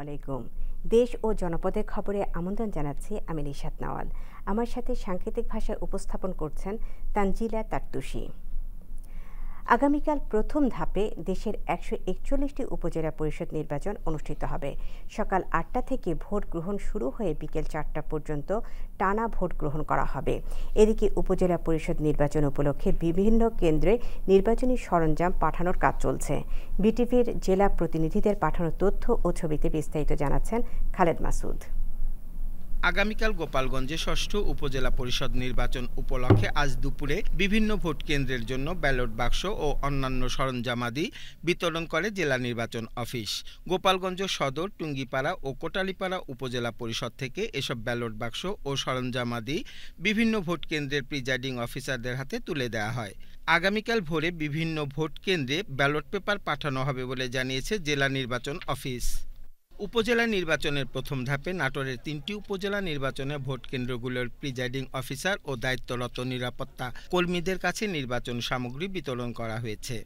আলাইকুম। দেশ ও জনপদের খবরে আমন্ত্রণ জানাচ্ছি আমি নিশাত নওয়াল। আমার সাথে সাংকেতিক ভাষায় উপস্থাপন করছেন তানজিলা তারতুশি। আগামীকাল প্রথম ধাপে দেশের 141টি উপজেলা পরিষদ নির্বাচন অনুষ্ঠিত হবে। সকাল 8টা থেকে ভোট গ্রহণ শুরু হয়ে বিকেল 4টা পর্যন্ত টানা ভোট গ্রহণ করা হবে। এদিকে উপজেলা পরিষদ নির্বাচন উপলক্ষে বিভিন্ন কেন্দ্রে নির্বাচনী সরঞ্জাম পাঠানোর কাজ চলছে। বিটিভির জেলা প্রতিনিধিদের পাঠানো তথ্য ও ছবিতে বিস্তারিত জানাচ্ছেন খালেদ মাসুদ। আগামীকাল গোপালগঞ্জে ষষ্ঠ উপজেলা পরিষদ নির্বাচন উপলক্ষে আজ দুপুরে বিভিন্ন ভোট কেন্দ্রের জন্য ব্যালট বাক্স ও অন্যান্য সরঞ্জামাদি বিতরণ করে জেলা নির্বাচন অফিস। গোপালগঞ্জ সদর, টুঙ্গিপাড়া ও কোটালীপাড়া উপজেলা পরিষদ থেকে এসব ব্যালট বাক্স ও সরঞ্জামাদি বিভিন্ন ভোট কেন্দ্রের প্রিজাইডিং অফিসারদের হাতে তুলে দেওয়া হয়। আগামীকাল ভোরে বিভিন্ন ভোট কেন্দ্রে ব্যালট পেপার পাঠানো হবে বলে জানিয়েছে জেলা নির্বাচন অফিস। উপজেলা নির্বাচনের প্রথম ধাপে নাটোরের 3টি উপজেলা নির্বাচনে ভোট কেন্দ্রগুলোর প্রিজাইডিং অফিসার ও দায়িত্বরত নিরাপত্তা কর্মীদের কাছে নির্বাচন সামগ্রী বিতরণ করা হয়েছে।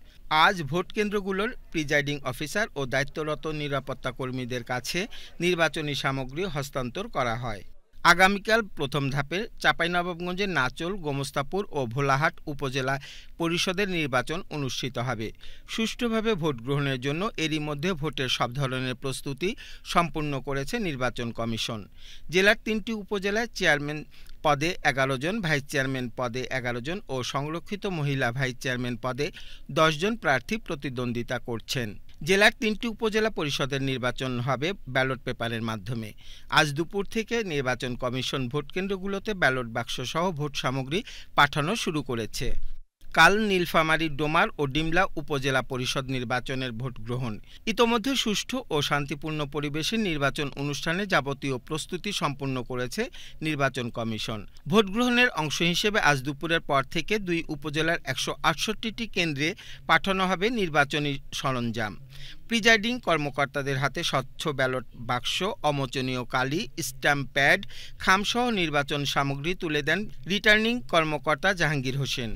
আজ ভোট কেন্দ্রগুলোর প্রিজাইডিং অফিসার ও দায়িত্বরত নিরাপত্তা কর্মীদের কাছে নির্বাচনী সামগ্রী হস্তান্তর করা হয়। আগামীকাল প্রথম ধাপে চাঁপাইনবাবগঞ্জের নাচল, গোমস্তাপুর ও ভোলাহাট উপজেলা পরিষদের নির্বাচন অনুষ্ঠিত হবে। সুষ্ঠুভাবে ভোট গ্রহণের জন্য এরই মধ্যে ভোটের সব ধরনের প্রস্তুতি সম্পূর্ণ করেছে নির্বাচন কমিশন। জেলার 3টি উপজেলায় চেয়ারম্যান পদে 11 জন, ভাইস চেয়ারম্যান পদে 11 জন ও সংরক্ষিত মহিলা ভাইস চেয়ারম্যান পদে 10 জন প্রার্থী প্রতিদ্বন্দ্বিতা করছেন। জেলার 3টি উপজেলা পরিষদের নির্বাচন হবে ব্যালট পেপারের মাধ্যমে। আজ দুপুর থেকে নির্বাচন কমিশন ভোটকেন্দ্রগুলোতে ব্যালট বাক্স সহ ভোট সামগ্রী পাঠানো শুরু করেছে। কাল নীলফামারী, ডোমার ও ডিমলা উপজেলা পরিষদ নির্বাচনের ভোট গ্রহণ। ইতোমধ্যে সুষ্ঠু ও শান্তিপূর্ণ পরিবেশে নির্বাচন অনুষ্ঠানে যাবতীয় প্রস্তুতি সম্পূর্ণ করেছে নির্বাচন কমিশন। ভোট গ্রহণের অংশ হিসেবে আজ দুপুরের পর থেকে 2 উপজেলার 168টি কেন্দ্রে পাঠানো হবে নির্বাচনী সরঞ্জাম। প্রিজাইডিং কর্মকর্তাদের হাতে স্বচ্ছ ব্যালট বাক্স, অমোচনীয় কালি, স্ট্যাম্প প্যাড, খামসহ নির্বাচন সামগ্রী তুলে দেন রিটার্নিং কর্মকর্তা জাহাঙ্গীর হোসেন।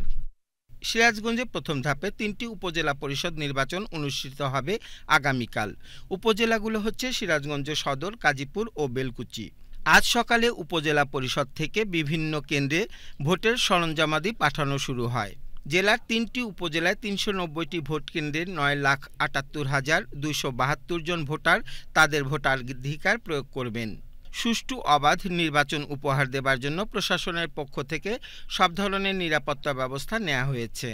সিরাজগঞ্জে প্রথম ধাপে 3টি উপজেলা পরিষদ নির্বাচন অনুষ্ঠিত হবে আগামীকাল। উপজেলাগুলো হচ্ছে সিরাজগঞ্জ সদর, কাজীপুর ও বেলকুচি। আজ সকালে উপজেলা পরিষদ থেকে বিভিন্ন কেন্দ্রে ভোটের সরঞ্জামাদি পাঠানো শুরু হয়। জেলার 3টি উপজেলায় 390টি ভোট কেন্দ্রে 9,78,272 জন ভোটার তাদের ভোটাধিকার প্রয়োগ করবেন। সুষ্ঠু অবাধ নির্বাচন উপহার দেবার জন্য প্রশাসনের পক্ষ থেকে সব ধরনের নিরাপত্তা ব্যবস্থা নেওয়া হয়েছে।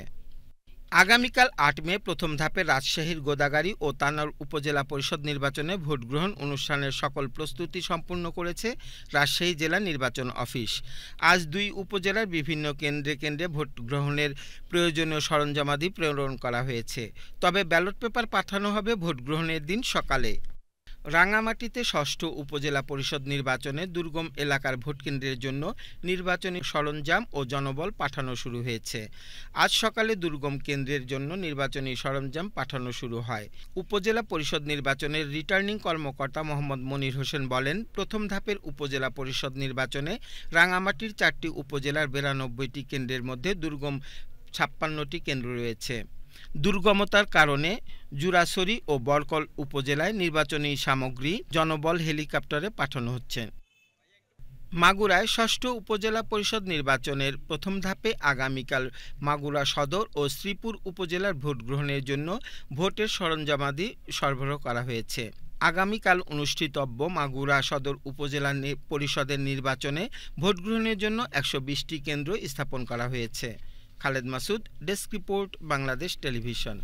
আগামীকাল 8 মে প্রথম ধাপে রাজশাহীর গোদাগাড়ী ও তানোর উপজেলা পরিষদ নির্বাচনে ভোট গ্রহণ অনুষ্ঠানের সকল প্রস্তুতি সম্পূর্ণ করেছে রাজশাহী জেলা নির্বাচন অফিস। আজ 2 উপজেলার বিভিন্ন কেন্দ্রে কেন্দ্রে ভোট গ্রহণের প্রয়োজনীয় সরঞ্জামাদি প্রেরণ করা হয়েছে। তবে ব্যালট পেপার পাঠানো হবে ভোট গ্রহণের দিন সকালে। রাঙামাটিতে ষষ্ঠ উপজেলা পরিষদ নির্বাচনে দুর্গম এলাকার ভোটকেন্দ্রের জন্য নির্বাচনী সরঞ্জাম ও জনবল পাঠানো শুরু হয়েছে। আজ সকালে দুর্গম কেন্দ্রের জন্য নির্বাচনী সরঞ্জাম পাঠানো শুরু হয়। উপজেলা পরিষদ নির্বাচনের রিটার্নিং কর্মকর্তা মোহাম্মদ মনির হোসেন বলেন, প্রথম ধাপের উপজেলা পরিষদ নির্বাচনে রাঙামাটির 4টি উপজেলার 92টি কেন্দ্রের মধ্যে দুর্গম 56টি কেন্দ্র রয়েছে। দুর্গমতার কারণে জুরাছড়ি ও বরকল উপজেলায় নির্বাচনী সামগ্রী জনবল হেলিকপ্টারে পাঠানো হচ্ছে। মাগুরায় ষষ্ঠ উপজেলা পরিষদ নির্বাচনের প্রথম ধাপে আগামীকাল মাগুরা সদর ও শ্রীপুর উপজেলার ভোট গ্রহণের জন্য ভোটের সরঞ্জামাদি সরবরাহ করা হয়েছে। আগামীকাল অনুষ্ঠিতব্য মাগুরা সদর উপজেলা পরিষদের নির্বাচনে ভোট গ্রহণের জন্য 120টি কেন্দ্র স্থাপন করা হয়েছে। Khaled Masud, desk report, Bangladesh television.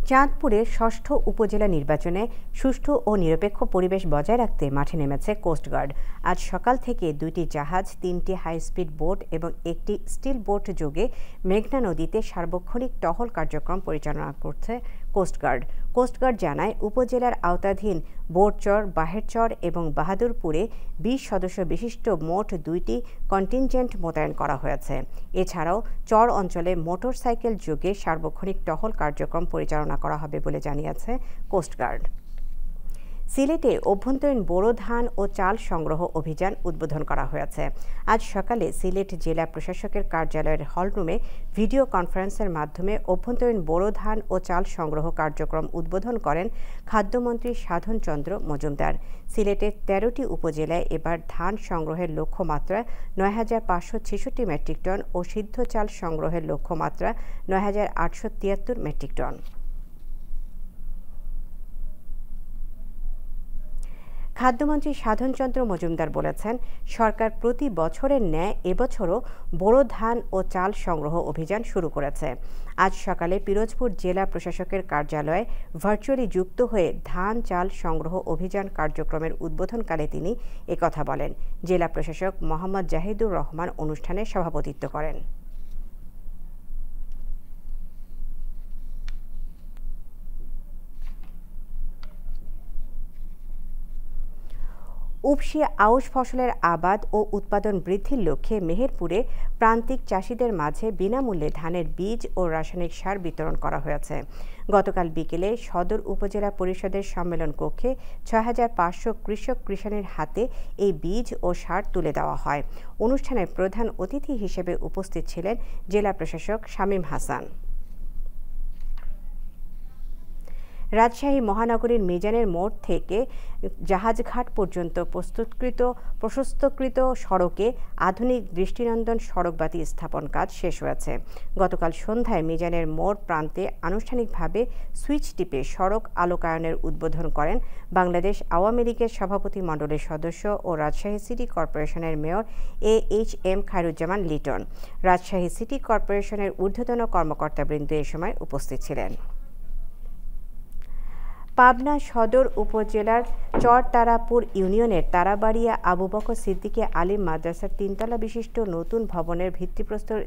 চাঁদপুরের ষষ্ঠ উপজেলা নির্বাচনে সুষ্ঠু ও নিরপেক্ষ পরিবেশ বজায় রাখতে মাঠে নেমেছে কোস্টগার্ড। আজ সকাল থেকে 2টি জাহাজ, 3টি হাইস্পিড বোট এবং একটি স্টিল বোট যোগে মেঘনা নদীতে সার্বক্ষণিক টহল কার্যক্রম পরিচালনা করছে কোস্টগার্ড। কোস্টগার্ড জানায়, উপজেলার আওতাধীন বোটচর, বাহেরচর এবং বাহাদুরপুরে 20 সদস্য বিশিষ্ট মোট 2টি কন্টিনজেন্ট মোতায়েন করা হয়েছে। এছাড়াও চর অঞ্চলে মোটরসাইকেল যোগে সার্বক্ষণিক টহল কার্যক্রম পরিচালনা করা হবে বলে জানিয়েছে কোস্টগার্ড। সিলেটে অভ্যন্তরীণ বোরো ধান ও চাল সংগ্রহ অভিযান উদ্বোধন করা হয়েছে। আজ সকালে সিলেট জেলা প্রশাসকের কার্যালয়ের হলরুমে ভিডিও কনফারেন্সের মাধ্যমে অভ্যন্তরীণ বোরো ধান ও চাল সংগ্রহ কার্যক্রম উদ্বোধন করেন খাদ্যমন্ত্রী সাধন চন্দ্র মজুমদার। সিলেটের ১৩টি উপজেলায় এবার ধান সংগ্রহের লক্ষ্যমাত্রা ৯,৫৬৬ মেট্রিক টন ও সিদ্ধ চাল সংগ্রহের লক্ষ্যমাত্রা ৯,৮৭৩ মেট্রিক টন। খাদ্যমন্ত্রী সাধন চন্দ্র মজুমদার বলেছেন, সরকার প্রতি বছরের ন্যায় এবছরও বোরো ধান ও চাল সংগ্রহ অভিযান শুরু করেছে। আজ সকালে পিরোজপুর জেলা প্রশাসকের কার্যালয়ে ভার্চুয়ালি যুক্ত হয়ে ধান চাল সংগ্রহ অভিযান কার্যক্রমের উদ্বোধনকালে তিনি একথা বলেন। জেলা প্রশাসক মোহাম্মদ জাহিদুর রহমান অনুষ্ঠানে সভাপতিত্ব করেন। উপসি আউশ ফসলের আবাদ ও উৎপাদন বৃদ্ধির লক্ষ্যে মেহেরপুরে প্রান্তিক চাষিদের মাঝে বিনামূল্যে ধানের বীজ ও রাসায়নিক সার বিতরণ করা হয়েছে। গতকাল বিকেলে সদর উপজেলা পরিষদের সম্মেলন কক্ষে ৬,৫০০ কৃষক কৃষাণীর হাতে এই বীজ ও সার তুলে দেওয়া হয়। অনুষ্ঠানে প্রধান অতিথি হিসেবে উপস্থিত ছিলেন জেলা প্রশাসক শামীম হাসান। রাজশাহী মহানগরীর মিজানের মোড় থেকে জাহাজঘাট পর্যন্ত প্রশস্তকৃত সড়কে আধুনিক দৃষ্টিনন্দন সড়কবাতি স্থাপন কাজ শেষ হয়েছে। গতকাল সন্ধ্যায় মিজানের মোড় প্রান্তে আনুষ্ঠানিকভাবে সুইচ টিপে সড়ক আলোকায়নের উদ্বোধন করেন বাংলাদেশ আওয়ামী লীগের সভাপতি মণ্ডলের সদস্য ও রাজশাহী সিটি কর্পোরেশনের mayor AHM Khairuzzaman Liton. Rajshahi city কর্পোরেশনের ঊর্ধ্বতন কর্মকর্তাবৃন্দ এ সময় উপস্থিত ছিলেন। পাবনা সদর উপজেলার চরতারাপুর ইউনিয়নের তারাবাড়িয়া আবু বকর সিদ্দিকী আলিম মাদ্রাসার ৩তলা বিশিষ্ট নতুন ভবনের ভিত্তিপ্রস্তর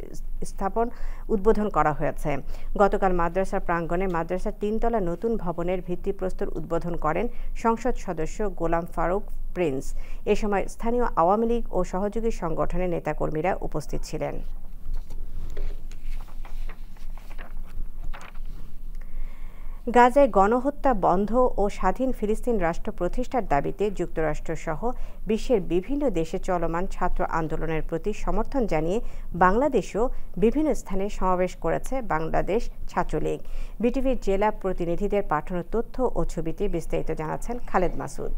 স্থাপন উদ্বোধন করা হয়েছে। গতকাল মাদ্রাসা প্রাঙ্গণে মাদ্রাসার ৩তলা নতুন ভবনের ভিত্তিপ্রস্তর উদ্বোধন করেন সংসদ সদস্য গোলাম ফারুক প্রিন্স। এ সময় স্থানীয় আওয়ামী লীগ ও সহযোগী সংগঠনের নেতাকর্মীরা উপস্থিত ছিলেন। গাজায় গণহত্যা বন্ধ ও স্বাধীন ফিলিস্তিন রাষ্ট্র প্রতিষ্ঠার দাবিতে যুক্তরাষ্ট্রসহ বিশ্বের বিভিন্ন দেশে চলমান ছাত্র আন্দোলনের প্রতি সমর্থন জানিয়ে বাংলাদেশেও বিভিন্ন স্থানে সমাবেশ করেছে বাংলাদেশ ছাত্রলীগ। বিটিভির জেলা প্রতিনিধিদের পাঠানো তথ্য ও ছবিতে বিস্তারিত জানাচ্ছেন খালেদ মাসুদ।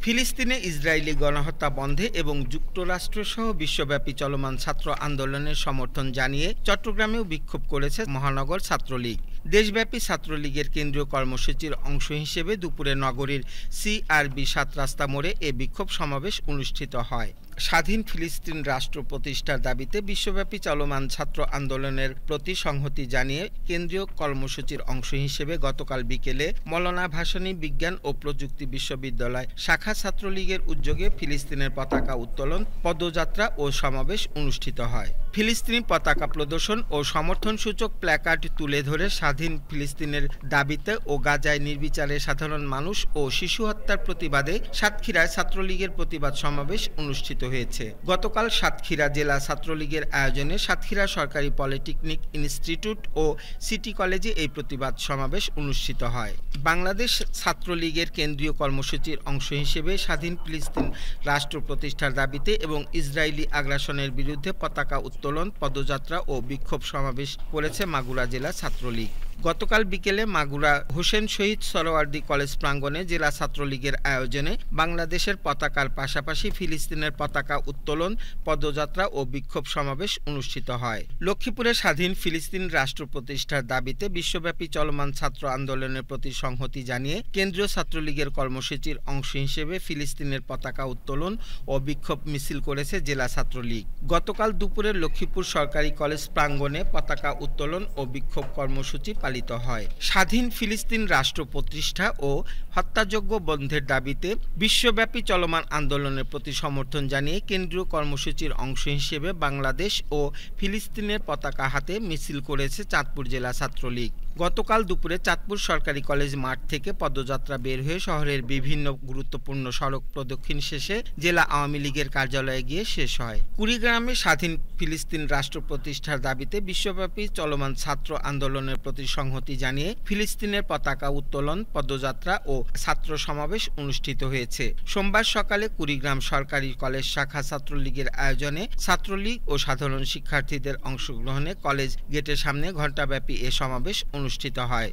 ফিলিস্তিনে ইসরায়েলি গণহত্যা বন্ধে এবং যুক্তরাষ্ট্রসহ বিশ্বব্যাপী চলমান ছাত্র আন্দোলনের সমর্থন জানিয়ে চট্টগ্রামেও বিক্ষোভ করেছে মহানগর ছাত্রলীগ। দেশব্যাপী ছাত্রলীগের কেন্দ্রীয় কর্মসূচির অংশ হিসেবে দুপুরে নগরীর CRB ৭ রাস্তা মোড়ে এ বিক্ষোভ সমাবেশ অনুষ্ঠিত হয়। স্বাধীন ফিলিস্তিন রাষ্ট্র প্রতিষ্ঠার দাবিতে বিশ্বব্যাপী চলমান ছাত্র আন্দোলনের প্রতি সংহতি জানিয়ে কেন্দ্রীয় কর্মসূচির অংশ হিসেবে গতকাল বিকেলে মওলানা ভাসানী বিজ্ঞান ও প্রযুক্তি বিশ্ববিদ্যালয় শাখা ছাত্রলীগের উদ্যোগে ফিলিস্তিনের পতাকা উত্তোলন, পদযাত্রা ও সমাবেশ অনুষ্ঠিত হয়। ফিলিস্তিনি পতাকা প্রদর্শন ও সমর্থনসূচক প্ল্যাকার্ড তুলে ধরে স্বাধীন ফিলিস্তিনের দাবিতে ও গাজায় নির্বিচারে সাধারণ মানুষ ও শিশু হত্যার প্রতিবাদে সাতক্ষীরায় ছাত্রলীগের প্রতিবাদ সমাবেশ অনুষ্ঠিত হয়েছে। গতকাল সাতক্ষীরা জেলা ছাত্রলীগের আয়োজনে সাতক্ষীরা সরকারি পলিটেকনিক ইনস্টিটিউট ও সিটি কলেজে এই প্রতিবাদ সমাবেশ অনুষ্ঠিত হয়। বাংলাদেশ ছাত্রলীগের কেন্দ্রীয় কর্মসূচির অংশ হিসেবে স্বাধীন ফিলিস্তিন রাষ্ট্র প্রতিষ্ঠার দাবিতে এবং ইসরায়েলি আগ্রাসনের বিরুদ্ধে পতাকা উত্তোলন, পদযাত্রা ও বিক্ষোভ সমাবেশ করেছে মাগুরা জেলা ছাত্রলীগ। গতকাল বিকেলে মাগুরা হোসেন শহীদ সরোয়ার্দী কলেজ প্রাঙ্গণে জেলা ছাত্রলীগের আয়োজনে বাংলাদেশের পতাকার পাশাপাশি ফিলিস্তিনের পতাকা উত্তোলন, পদযাত্রা ও বিক্ষোভ সমাবেশ অনুষ্ঠিত হয়। লক্ষ্মীপুরে স্বাধীন ফিলিস্তিন রাষ্ট্র প্রতিষ্ঠার দাবিতে বিশ্বব্যাপী চলমান ছাত্র আন্দোলনের প্রতি সংহতি জানিয়ে কেন্দ্রীয় ছাত্রলীগের কর্মসূচির অংশ হিসেবে ফিলিস্তিনের পতাকা উত্তোলন ও বিক্ষোভ মিছিল করেছে জেলা ছাত্রলীগ। গতকাল দুপুরে লক্ষ্মীপুর সরকারি কলেজ প্রাঙ্গণে পতাকা উত্তোলন ও বিক্ষোভ কর্মসূচি পালিত হয়। স্বাধীন ফিলিস্তিন রাষ্ট্র প্রতিষ্ঠা ও হত্যাযজ্ঞ বন্ধের দাবিতে বিশ্বব্যাপী চলমান আন্দোলনের প্রতি সমর্থন জানিয়ে কেন্দ্রীয় কর্মসূচির অংশ হিসেবে বাংলাদেশ ও ফিলিস্তিনের পতাকা হাতে মিছিল করেছে চাঁদপুর জেলা ছাত্রলীগ। গতকাল দুপুরে চাঁদপুর সরকারি কলেজ মাঠ থেকে পদযাত্রা বের হয়ে শহরের বিভিন্ন গুরুত্বপূর্ণ সড়ক প্রদক্ষিণ শেষে জেলা আওয়ামী লীগের কার্যালয়ে গিয়ে শেষ হয়। কুড়িগ্রামে স্বাধীন ফিলিস্তিন রাষ্ট্র প্রতিষ্ঠার দাবিতে বিশ্বব্যাপী চলমান ছাত্র আন্দোলনের প্রতি সংহতি জানিয়ে ফিলিস্তিনের পতাকা উত্তোলন, পদযাত্রা ও ছাত্র সমাবেশ অনুষ্ঠিত হয়েছে। সোমবার সকালে কুড়িগ্রাম সরকারি কলেজ শাখা ছাত্রলীগের আয়োজনে ছাত্রলীগ ও সাধারণ শিক্ষার্থীদের অংশগ্রহণে কলেজ গেটের সামনে ঘণ্টাব্যাপী এ সমাবেশ অনুষ্ঠিত হয়।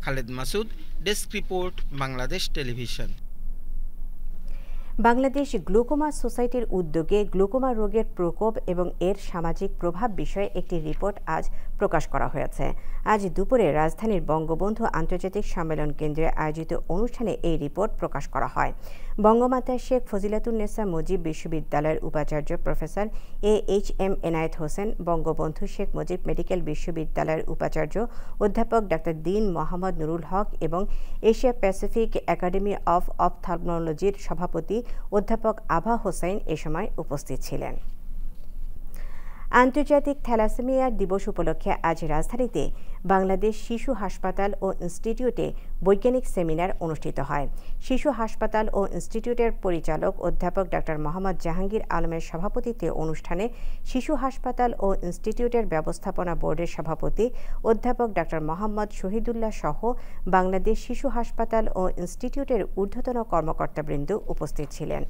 Khaled Masud, desk report, Bangladesh television. Bangladesh glaucoma সোসাইটির উদ্যোগে গ্লুকোমা রোগের প্রকোপ এবং এর সামাজিক প্রভাব বিষয়ে একটি রিপোর্ট আজ প্রকাশ করা হয়েছে। আজ দুপুরে রাজধানীর বঙ্গবন্ধু আন্তর্জাতিক সম্মেলন কেন্দ্রে আয়োজিত অনুষ্ঠানে এই রিপোর্ট প্রকাশ করা হয়। বঙ্গমাতা শেখ ফজিলাতুন্নেসা মুজিব বিশ্ববিদ্যালয়ের উপাচার্য professor AHM Enayet Hossain, Bangabandhu Sheikh Mujib medical বিশ্ববিদ্যালয়ের উপাচার্য অধ্যাপক ডাক্তার দীন মোহাম্মদ নুরুল হক এবং এশিয়া প্যাসিফিক একাডেমি অফ অপথলমোলজির সভাপতি অধ্যাপক আভা হোসেন এ সময় উপস্থিত ছিলেন। আন্তর্জাতিক থ্যালাসেমিয়া দিবস উপলক্ষে আজ রাজধানীতে বাংলাদেশ শিশু হাসপাতাল ও ইনস্টিটিউটে বৈজ্ঞানিক সেমিনার অনুষ্ঠিত হয়। শিশু হাসপাতাল ও ইনস্টিটিউটের পরিচালক অধ্যাপক ডাক্তার মোহাম্মদ জাহাঙ্গীর আলমের সভাপতিত্বে অনুষ্ঠানে শিশু হাসপাতাল ও ইনস্টিটিউটের ব্যবস্থাপনা বোর্ডের সভাপতি অধ্যাপক ডাক্তার মোহাম্মদ শহীদুল্লাহ সহ বাংলাদেশ শিশু হাসপাতাল ও ইনস্টিটিউটের ঊর্ধ্বতন কর্মকর্তাবৃন্দ উপস্থিত ছিলেন।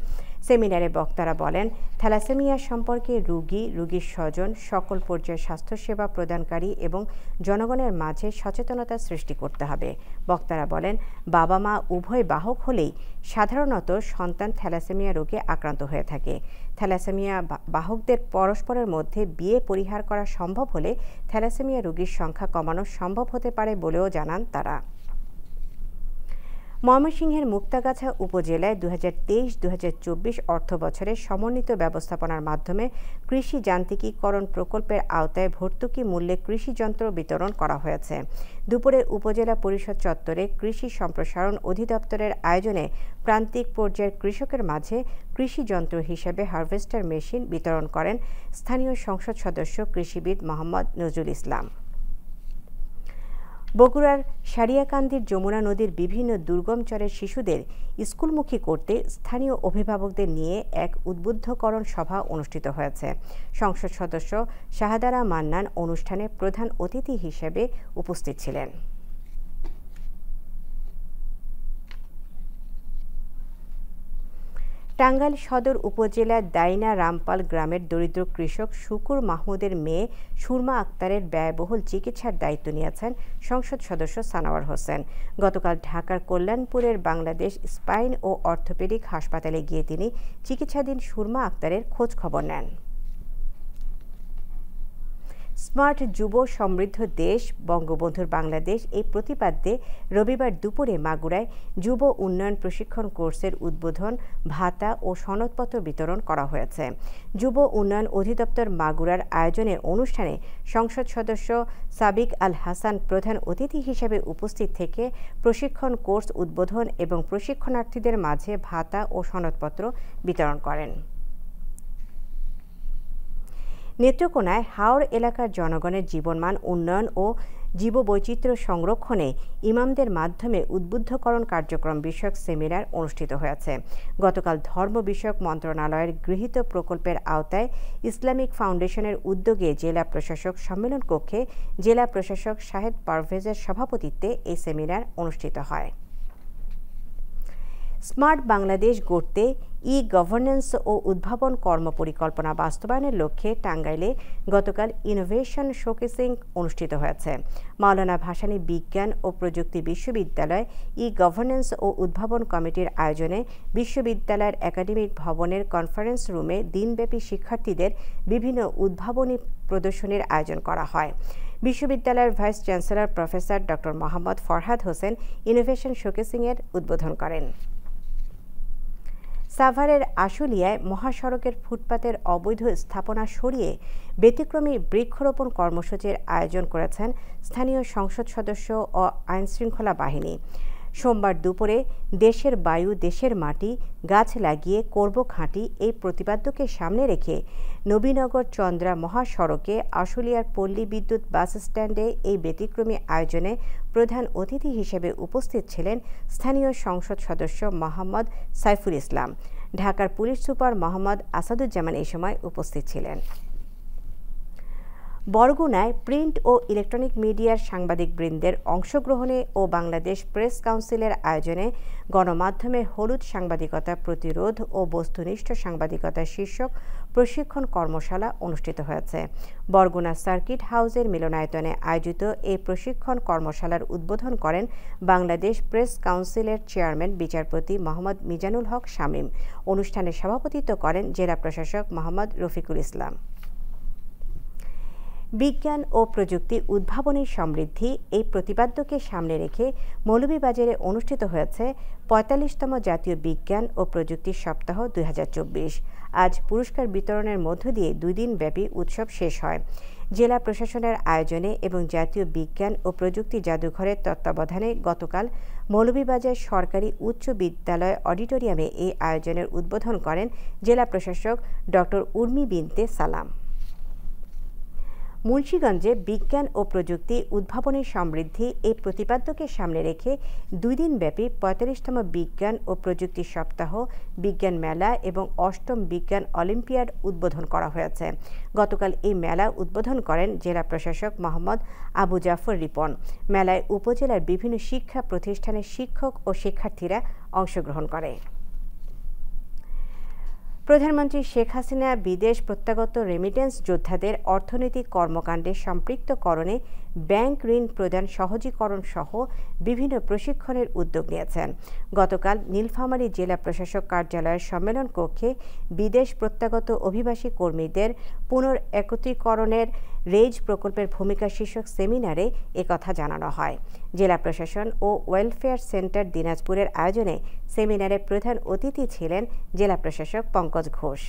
সেমিনারে বক্তারা বলেন, থ্যালাসেমিয়া সম্পর্কে রোগীর স্বজন, সকল পর্যায়ের স্বাস্থ্যসেবা প্রদানকারী এবং জনগণের মাঝে সচেতনতা সৃষ্টি করতে হবে। বক্তারা বলেন, বাবা মা উভয় বাহক হলেই সাধারণত সন্তান থ্যালাসেমিয়া রোগে আক্রান্ত হয়ে থাকে। থ্যালাসেমিয়া বাহকদের পরস্পরের মধ্যে বিয়ে পরিহার করা সম্ভব হলে থ্যালাসেমিয়া রোগীর সংখ্যা কমানো সম্ভব হতে পারে বলেও জানান তারা। ময়মনসিংহের মুক্তাগাছা উপজেলায় 2023-2024 অর্থবছরে সমন্বিত ব্যবস্থাপনার মাধ্যমে কৃষি যান্ত্রিকীকরণ প্রকল্পের আওতায় ভর্তুকি মূল্যে কৃষি যন্ত্র বিতরণ করা হয়েছে। দুপুরে উপজেলা পরিষদ চত্বরে কৃষি সম্প্রসারণ অধিদপ্তরের আয়োজনে প্রান্তিক পর্যায়ের কৃষকের মাঝে কৃষি যন্ত্র হিসেবে হারভেস্টার মেশিন বিতরণ করেন স্থানীয় সংসদ সদস্য কৃষিবিদ মোহাম্মদ নজরুল ইসলাম। বগুড়ার সারিয়াকান্দির যমুনা নদীর বিভিন্ন দুর্গম চরের শিশুদের স্কুলমুখী করতে স্থানীয় অভিভাবকদের নিয়ে এক উদ্বুদ্ধকরণ সভা অনুষ্ঠিত হয়েছে। সংসদ সদস্য শাহাদারা মান্নান অনুষ্ঠানে প্রধান অতিথি হিসেবে উপস্থিত ছিলেন। টাঙ্গাইল সদর উপজেলার দাইনা রামপাল গ্রামের দরিদ্র কৃষক শুকুর মাহমুদের মেয়ে সুরমা আক্তারের ব্যয়বহুল চিকিৎসার দায়িত্ব নিয়েছেন সংসদ সদস্য সানোয়ার হোসেন। গতকাল ঢাকার কল্যাণপুরের বাংলাদেশ স্পাইন ও অর্থোপেডিক হাসপাতালে গিয়ে তিনি চিকিৎসাধীন সুরমা আক্তারের খোঁজ খবর নেন। স্মার্ট যুব সমৃদ্ধ দেশ বঙ্গবন্ধুর বাংলাদেশ এই প্রতিপাদ্যে রবিবার দুপুরে মাগুরায় যুব উন্নয়ন প্রশিক্ষণ কোর্সের উদ্বোধন, ভাতা ও সনদপত্র বিতরণ করা হয়েছে। যুব উন্নয়ন অধিদপ্তর মাগুরার আয়োজনে অনুষ্ঠানে সংসদ সদস্য সাবিক আল হাসান প্রধান অতিথি হিসেবে উপস্থিত থেকে প্রশিক্ষণ কোর্স উদ্বোধন এবং প্রশিক্ষণার্থীদের মাঝে ভাতা ও সনদপত্র বিতরণ করেন। নেত্রকোনায় হাওড় এলাকার জনগণের জীবনমান উন্নয়ন ও জীববৈচিত্র্য সংরক্ষণে ইমামদের মাধ্যমে উদ্বুদ্ধকরণ কার্যক্রম বিষয়ক সেমিনার অনুষ্ঠিত হয়েছে। গতকাল ধর্ম বিষয়ক মন্ত্রণালয়ের গৃহীত প্রকল্পের আওতায় ইসলামিক ফাউন্ডেশনের উদ্যোগে জেলা প্রশাসক সম্মেলন কক্ষে জেলা প্রশাসক শাহেদ পারভেজের সভাপতিত্বে এই সেমিনার অনুষ্ঠিত হয়। স্মার্ট বাংলাদেশ গড়তে ই-গভর্নেন্স ও উদ্ভাবন কর্মপরিকল্পনা বাস্তবায়নের লক্ষ্যে টাঙ্গাইলে গতকাল ইনোভেশন শোকেসিং অনুষ্ঠিত হয়েছে। মাওলানা ভাসানী বিজ্ঞান ও প্রযুক্তি বিশ্ববিদ্যালয় ই-গভর্নেন্স ও উদ্ভাবন কমিটির আয়োজনে বিশ্ববিদ্যালয়ের একাডেমিক ভবনের কনফারেন্স রুমে দিনব্যাপী শিক্ষার্থীদের বিভিন্ন উদ্ভাবনী প্রদর্শনীর আয়োজন করা হয়। বিশ্ববিদ্যালয়ের vice chancellor professor doctor Mohammad Farhad Hossain innovation শোকেসিংয়ের উদ্বোধন করেন। সাভারের আশুলিয়ায় মহাসড়কের ফুটপাতের অবৈধ স্থাপনা সরিয়ে ব্যতিক্রমী বৃক্ষরোপণ কর্মসূচির আয়োজন করেছেন স্থানীয় সংসদ সদস্য ও আইনশৃঙ্খলা বাহিনী। সোমবার দুপুরে দেশের বায়ু দেশের মাটি গাছ লাগিয়ে করব খাঁটি এই প্রতিপাদ্যকে সামনে রেখে নবীনগর চন্দ্রা মহাসড়কে আশুলিয়ার পল্লী বিদ্যুৎ বাস স্ট্যান্ডে এই ব্যতিক্রমী আয়োজনে প্রধান অতিথি হিসেবে উপস্থিত ছিলেন স্থানীয় সংসদ সদস্য মোহাম্মদ সাইফুল ইসলাম। ঢাকার পুলিশ সুপার মোহাম্মদ আসাদুজ্জামান এই সময় উপস্থিত ছিলেন। বরগুনায় প্রিন্ট ও ইলেকট্রনিক মিডিয়ার সাংবাদিকবৃন্দের অংশগ্রহণে ও বাংলাদেশ প্রেস কাউন্সিলের আয়োজনে গণমাধ্যমে হলুদ সাংবাদিকতা প্রতিরোধ ও বস্তুনিষ্ঠ সাংবাদিকতা শীর্ষক প্রশিক্ষণ কর্মশালা অনুষ্ঠিত হয়েছে। বরগুনা সার্কিট হাউসের মিলনায়তনে আয়োজিত এই প্রশিক্ষণ কর্মশালার উদ্বোধন করেন বাংলাদেশ প্রেস কাউন্সিলের চেয়ারম্যান বিচারপতি মোহাম্মদ মিজানুল হক শামীম। অনুষ্ঠানে সভাপতিত্ব করেন জেলা প্রশাসক মোহাম্মদ রফিকুল ইসলাম। বিজ্ঞান ও প্রযুক্তি উদ্ভাবনী সমৃদ্ধি এই প্রতিপাদ্যকে সামনে রেখে মৌলভীবাজারে অনুষ্ঠিত হয়েছে ৪৫তম জাতীয় বিজ্ঞান ও প্রযুক্তি সপ্তাহ ২০২৪। আজ পুরস্কার বিতরণের মধ্য দিয়ে ২ দিন ব্যাপী উৎসব শেষ হয়। জেলা প্রশাসনের আয়োজনে এবং জাতীয় বিজ্ঞান ও প্রযুক্তি জাদুঘরের তত্ত্বাবধানে গতকাল মৌলভীবাজার সরকারি উচ্চ বিদ্যালয় অডিটোরিয়ামে এই আয়োজনের উদ্বোধন করেন জেলা প্রশাসক ডক্টর উর্মি বিনতে সালাম। মুন্সিগঞ্জে বিজ্ঞান ও প্রযুক্তি উদ্ভাবনী সমৃদ্ধি এই প্রতিপাদ্যকে সামনে রেখে ২ দিন ব্যাপী ৪৫তম বিজ্ঞান ও প্রযুক্তি সপ্তাহ বিজ্ঞান মেলা এবং ৮ম বিজ্ঞান অলিম্পিয়াড উদ্বোধন করা হয়েছে। গতকাল এই মেলা উদ্বোধন করেন জেলা প্রশাসক মোহাম্মদ আবু জাফর রিপন। মেলায় উপজেলার বিভিন্ন শিক্ষা প্রতিষ্ঠানের শিক্ষক ও শিক্ষার্থীরা অংশগ্রহণ করে। প্রধানমন্ত্রী শেখ হাসিনা বিদেশ প্রত্যাগত রেমিটেন্স যোদ্ধাদের অর্থনৈতিক কর্মকাণ্ডে সম্পৃক্তকরণে ব্যাংক ঋণ প্রদান সহজীকরণ সহ বিভিন্ন প্রশিক্ষণের উদ্যোগ নিয়েছেন। গতকাল নীলফামারী জেলা প্রশাসক কার্যালয়ের সম্মেলন কক্ষে বিদেশ প্রত্যাগত অভিবাসী কর্মীদের পুনর্একত্রীকরণের রেজ প্রকল্পের ভূমিকা শীর্ষক সেমিনারে একথা জানানো হয়। জেলা প্রশাসন ও ওয়েলফেয়ার সেন্টার দিনাজপুরের আয়োজনে সেমিনারে প্রধান অতিথি ছিলেন জেলা প্রশাসক পঙ্কজ ঘোষ।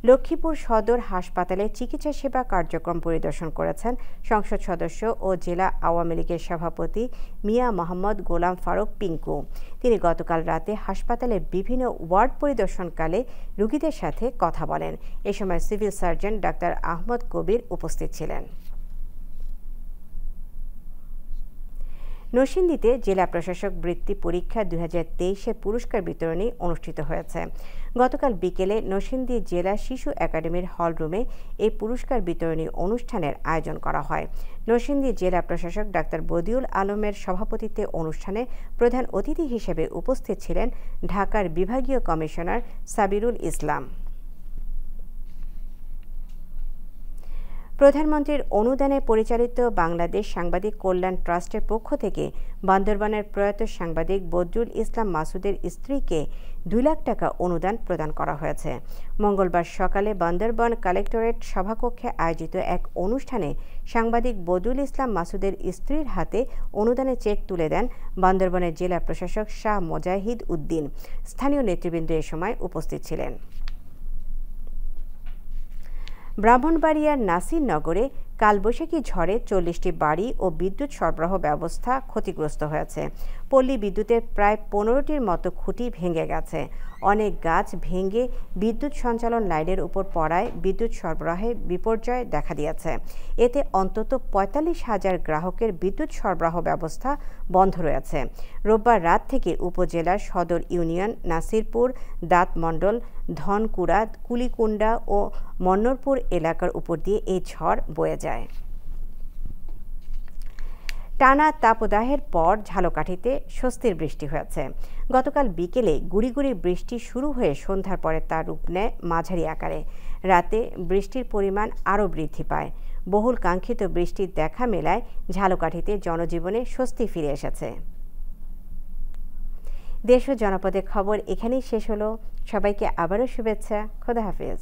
লক্ষ্মীপুর সদর হাসপাতালে চিকিৎসা সেবা কার্যক্রম পরিদর্শন করেছেন সংসদ সদস্য ও জেলা আওয়ামী লীগের সভাপতি মিয়া মোহাম্মদ গোলাম ফারুক পিঙ্কু। তিনি গতকাল রাতে হাসপাতালে বিভিন্ন ওয়ার্ড পরিদর্শনকালে রোগীদের সাথে কথা বলেন। এ সময় সিভিল সার্জন ডাক্তার আহমদ কবির উপস্থিত ছিলেন। নরসিংদীতে জেলা প্রশাসক বৃত্তি পরীক্ষা ২০২৩-এর পুরস্কার বিতরণী অনুষ্ঠিত হয়েছে। গতকাল বিকেলে নরসিংদী জেলা শিশু একাডেমির হলরুমে এই পুরস্কার বিতরণী অনুষ্ঠানের আয়োজন করা হয়। নরসিংদী জেলা প্রশাসক ডাক্তার বদিউল আলমের সভাপতিত্বে অনুষ্ঠানে প্রধান অতিথি হিসেবে উপস্থিত ছিলেন ঢাকার বিভাগীয় কমিশনার সাবিরুল ইসলাম। প্রধানমন্ত্রীর অনুদানে পরিচালিত বাংলাদেশ সাংবাদিক কল্যাণ ট্রাস্টের পক্ষ থেকে বান্দরবানের প্রয়াত সাংবাদিক বদরুল ইসলাম মাসুদের স্ত্রীকে ২ লাখ টাকা অনুদান প্রদান করা হয়েছে। মঙ্গলবার সকালে বান্দরবান কালেক্টরেট সভাকক্ষে আয়োজিত এক অনুষ্ঠানে সাংবাদিক বদরুল ইসলাম মাসুদের স্ত্রীর হাতে অনুদানের চেক তুলে দেন বান্দরবানের জেলা প্রশাসক শাহ মোজাহিদ উদ্দিন। স্থানীয় নেতৃবৃন্দ এ সময় উপস্থিত ছিলেন। ব্রাহ্মণবাড়িয়ার নাসিরনগরে কালবৈশাখী ঝড়ে ৪০টি বাড়ি ও বিদ্যুৎ সরবরাহ ব্যবস্থা ক্ষতিগ্রস্ত হয়েছে। পল্লী বিদ্যুতের প্রায় ১৫টির মতো খুঁটি ভেঙে গেছে। অনেক গাছ ভেঙে বিদ্যুৎ সঞ্চালন লাইনের উপর পড়ায় বিদ্যুৎ সরবরাহে বিপর্যয় দেখা দিয়েছে। এতে অন্তত ৪৫,০০০ গ্রাহকের বিদ্যুৎ সরবরাহ ব্যবস্থা বন্ধ রয়েছে। রোববার রাত থেকে উপজেলার সদর ইউনিয়ন, নাসিরপুর, দাঁতমণ্ডল, ধনকুড়া, কুলিকুণ্ডা ও মন্নরপুর এলাকার উপর দিয়ে এই ঝড় বয়ে যায়। টানা তাপদাহের পর ঝালকাঠিতে স্বস্তির বৃষ্টি হয়েছে। গতকাল বিকেলে গুড়ি গুড়ি বৃষ্টি শুরু হয়ে সন্ধ্যার পরে তা রূপ নেয় মাঝারি আকারে। রাতে বৃষ্টির পরিমাণ আরও বৃদ্ধি পায়। বহুল কাঙ্ক্ষিত বৃষ্টির দেখা মেলায় ঝালকাঠিতে জনজীবনে স্বস্তি ফিরে এসেছে। দেশ ও জনপদের খবর এখানেই শেষ হলো। সবাইকে আবারও শুভেচ্ছা। খোদা হাফেজ।